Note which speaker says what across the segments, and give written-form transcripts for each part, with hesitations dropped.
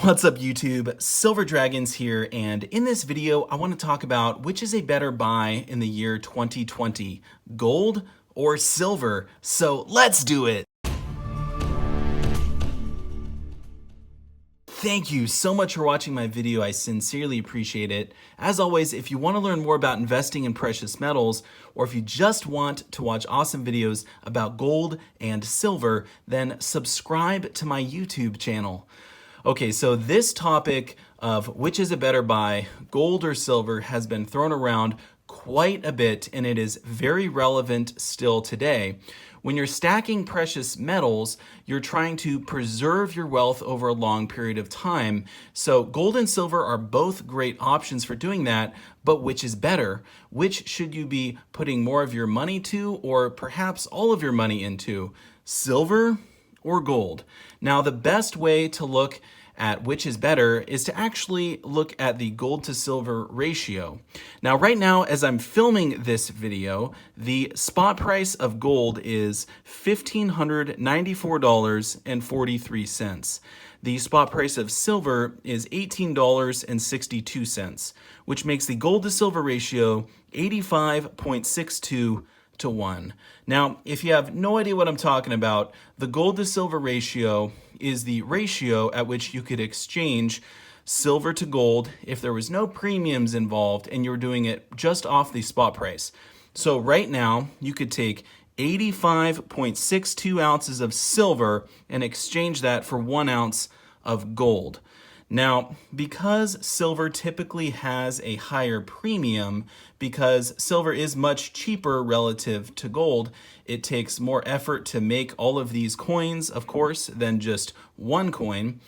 Speaker 1: What's up YouTube? Silver Dragons here, and in this video I want to talk about which is a better buy in the year 2020, gold or silver. So let's do it! Thank you so much for watching my video. I sincerely appreciate it. As always, if you want to learn more about investing in precious metals, or if you just want to watch awesome videos about gold and silver, then subscribe to my YouTube channel. Okay, so this topic of which is a better buy, gold or silver, has been thrown around quite a bit, and it is very relevant still today. When you're stacking precious metals, you're trying to preserve your wealth over a long period of time. So gold and silver are both great options for doing that, but which is better? Which should you be putting more of your money to, or perhaps all of your money into? Silver or gold? Now, the best way to look at which is better is to actually look at the gold to silver ratio. Now, right now, as I'm filming this video, the spot price of gold is $1,594.43. The spot price of silver is $18.62, which makes the gold to silver ratio 85.62 to 1. Now, if you have no idea what I'm talking about, the gold to silver ratio is the ratio at which you could exchange silver to gold if there was no premiums involved and you were doing it just off the spot price. So right now, you could take 85.62 ounces of silver and exchange that for 1 ounce of gold. Now, because silver typically has a higher premium, because silver is much cheaper relative to gold, it takes more effort to make all of these coins, of course, than just one coin.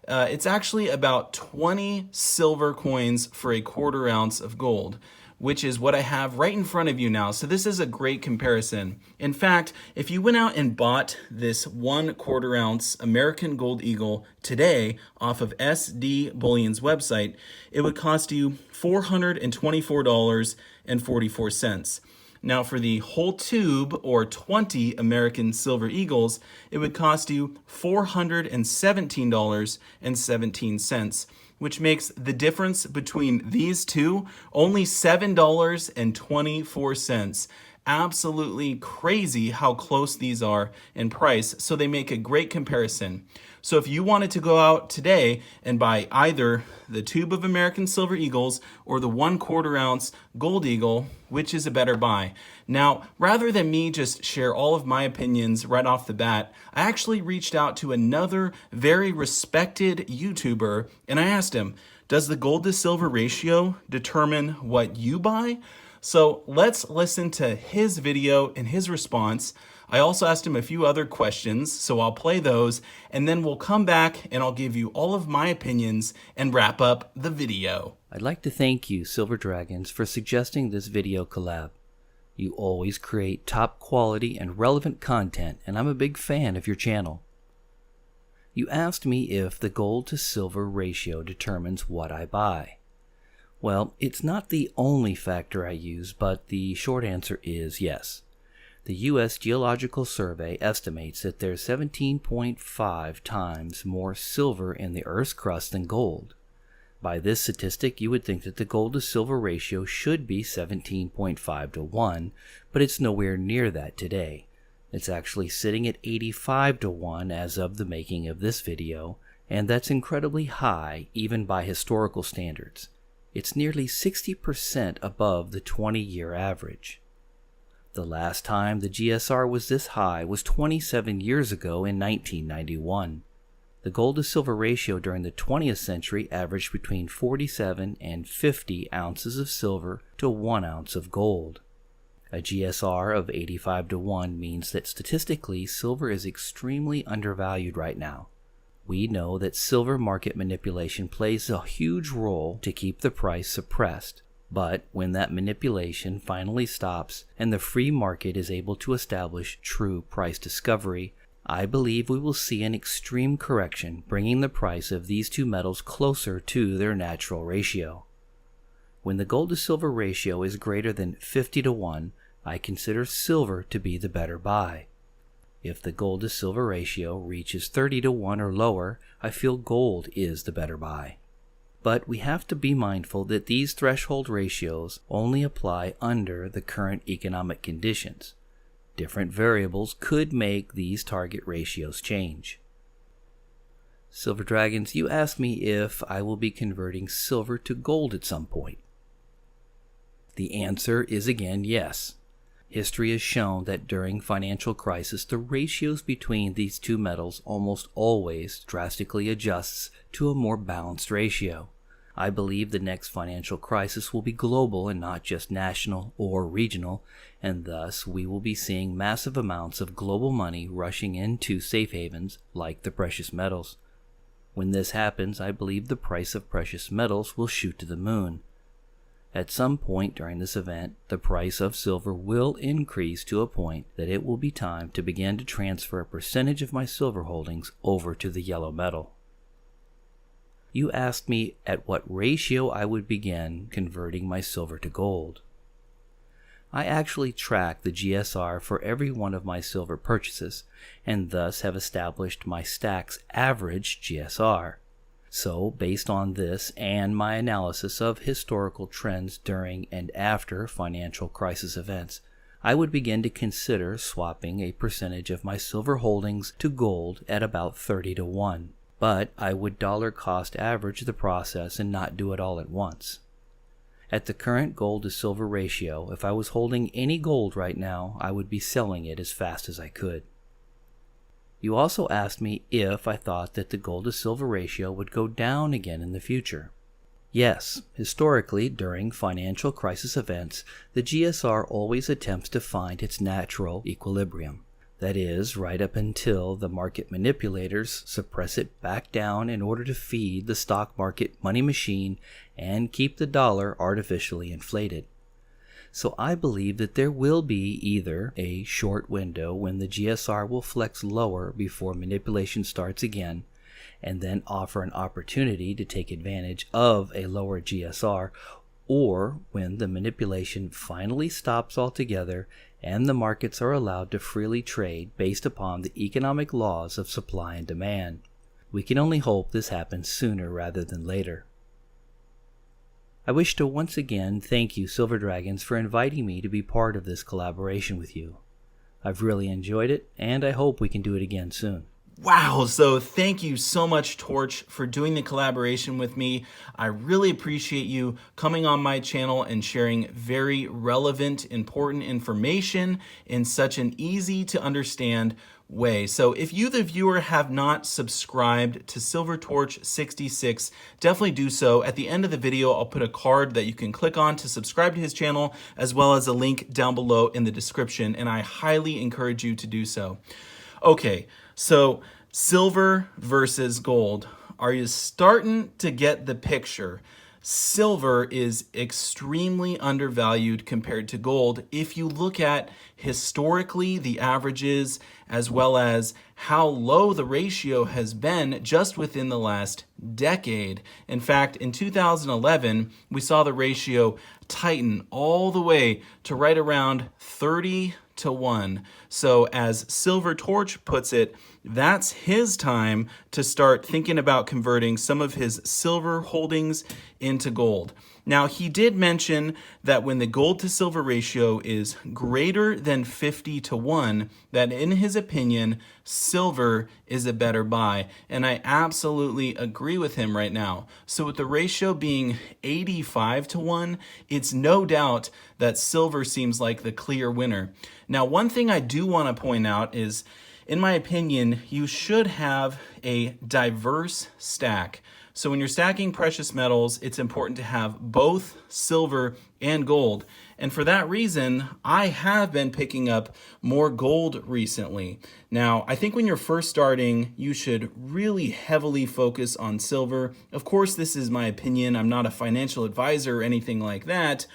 Speaker 1: It's actually about 20 silver coins for a 1/4 ounce of gold, which is what I have right in front of you now. So this is a great comparison. In fact, if you went out and bought this 1/4 ounce American Gold Eagle today off of SD Bullion's website, it would cost you $424.44. Now, for the whole tube, or 20 American Silver Eagles, it would cost you $417.17, which makes the difference between these two only $7.24. Absolutely crazy how close these are in price, so they make a great comparison. So if you wanted to go out today and buy either the tube of American Silver Eagles or the 1/4 ounce Gold Eagle, which is a better buy? Now, rather than me just share all of my opinions right off the bat, I actually reached out to another very respected YouTuber and I asked him, does the gold to silver ratio determine what you buy? So let's listen to his video and his response. I also asked him a few other questions, so I'll play those, and then we'll come back and I'll give you all of my opinions and wrap up the video.
Speaker 2: I'd like to thank you, Silver Dragons, for suggesting this video collab. You always create top quality and relevant content, and I'm a big fan of your channel. You asked me if the gold to silver ratio determines what I buy. Well, it's not the only factor I use, but the short answer is yes. The U.S. Geological Survey estimates that there's 17.5 times more silver in the Earth's crust than gold. By this statistic, you would think that the gold to silver ratio should be 17.5 to 1, but it's nowhere near that today. It's actually sitting at 85 to 1 as of the making of this video, and that's incredibly high even by historical standards. It's nearly 60% above the 20-year average. The last time the GSR was this high was 27 years ago in 1991. The gold to silver ratio during the 20th century averaged between 47 and 50 ounces of silver to 1 ounce of gold. A GSR of 85 to 1 means that statistically silver is extremely undervalued right now. We know that silver market manipulation plays a huge role to keep the price suppressed, but when that manipulation finally stops and the free market is able to establish true price discovery, I believe we will see an extreme correction, bringing the price of these two metals closer to their natural ratio. When the gold to silver ratio is greater than 50 to 1, I consider silver to be the better buy. If the gold to silver ratio reaches 30 to 1 or lower, I feel gold is the better buy. But we have to be mindful that these threshold ratios only apply under the current economic conditions. Different variables could make these target ratios change. Silver Dragons, you asked me if I will be converting silver to gold at some point. The answer is again yes. History has shown that during financial crisis, the ratios between these two metals almost always drastically adjusts to a more balanced ratio. I believe the next financial crisis will be global and not just national or regional, and thus we will be seeing massive amounts of global money rushing into safe havens like the precious metals. When this happens, I believe the price of precious metals will shoot to the moon. At some point during this event, the price of silver will increase to a point that it will be time to begin to transfer a percentage of my silver holdings over to the yellow metal. You asked me at what ratio I would begin converting my silver to gold. I actually track the GSR for every one of my silver purchases, and thus have established my stack's average GSR. So, based on this and my analysis of historical trends during and after financial crisis events, I would begin to consider swapping a percentage of my silver holdings to gold at about 30 to 1. But I would dollar cost average the process and not do it all at once. At the current gold to silver ratio, if I was holding any gold right now, I would be selling it as fast as I could. You also asked me if I thought that the gold to silver ratio would go down again in the future. Yes, historically, during financial crisis events, the GSR always attempts to find its natural equilibrium. That is, right up until the market manipulators suppress it back down in order to feed the stock market money machine and keep the dollar artificially inflated. So I believe that there will be either a short window when the GSR will flex lower before manipulation starts again, and then offer an opportunity to take advantage of a lower GSR, or when the manipulation finally stops altogether and the markets are allowed to freely trade based upon the economic laws of supply and demand. We can only hope this happens sooner rather than later. I wish to once again thank you, Silver Dragons, for inviting me to be part of this collaboration with you. I've really enjoyed it, and I hope we can do it again soon.
Speaker 1: Wow, so thank you so much, Torch, for doing the collaboration with me. I really appreciate you coming on my channel and sharing very relevant, important information in such an easy to understand way. So if you, the viewer, have not subscribed to Silver Torch 66, definitely do so. At the end of the video, I'll put a card that you can click on to subscribe to his channel, as well as a link down below in the description, and I highly encourage you to do so. Okay, so silver versus gold. Are you starting to get the picture? Silver is extremely undervalued compared to gold if you look at historically the averages, as well as how low the ratio has been just within the last decade. In fact, in 2011, we saw the ratio tighten all the way to right around 30 to 1. So as Silver Torch puts it, that's his time to start thinking about converting some of his silver holdings into gold. Now, he did mention that when the gold to silver ratio is greater than 50 to 1, that in his opinion, silver is a better buy. And I absolutely agree with him right now. So with the ratio being 85 to 1, it's no doubt that silver seems like the clear winner. Now, one thing I do want to point out is, in my opinion, you should have a diverse stack. So when you're stacking precious metals, it's important to have both silver and gold. And for that reason, I have been picking up more gold recently. Now, I think when you're first starting, you should really heavily focus on silver. Of course, this is my opinion. I'm not a financial advisor or anything like that.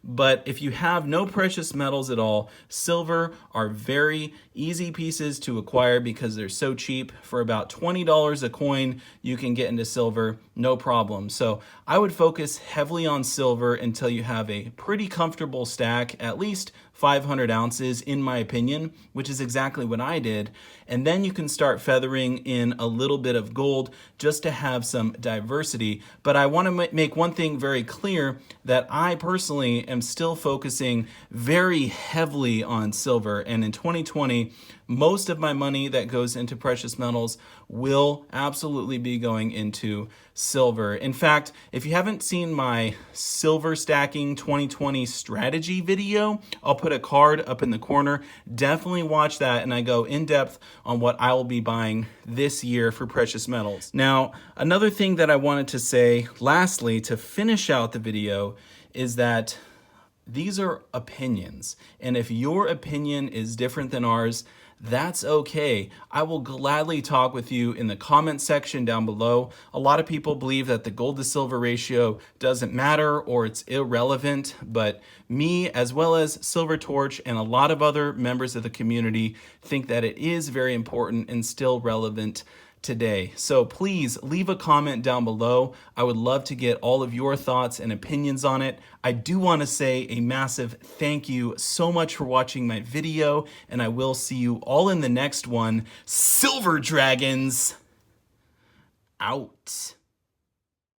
Speaker 1: But if you have no precious metals at all, silver are very easy pieces to acquire because they're so cheap. For about $20 a coin, you can get into silver, no problem. So I would focus heavily on silver until you have a pretty comfortable stack, at least 500 ounces in my opinion, which is exactly what I did. And then you can start feathering in a little bit of gold just to have some diversity. But I want to make one thing very clear, that I personally am still focusing very heavily on silver. And in 2020, most of my money that goes into precious metals will absolutely be going into silver. In fact, if you haven't seen my silver stacking 2020 strategy video, I'll put a card up in the corner. Definitely watch that, and I go in depth on what I will be buying this year for precious metals. Now, another thing that I wanted to say lastly to finish out the video is that these are opinions, and if your opinion is different than ours, that's okay. I will gladly talk with you in the comment section down below. A lot of people believe that the gold to silver ratio doesn't matter or it's irrelevant, but me, as well as Silver Torch and a lot of other members of the community, think that it is very important and still relevant today. So please leave a comment down below. I would love to get all of your thoughts and opinions on it. I do want to say a massive thank you so much for watching my video, and I will see you all in the next one. Silver Dragons out.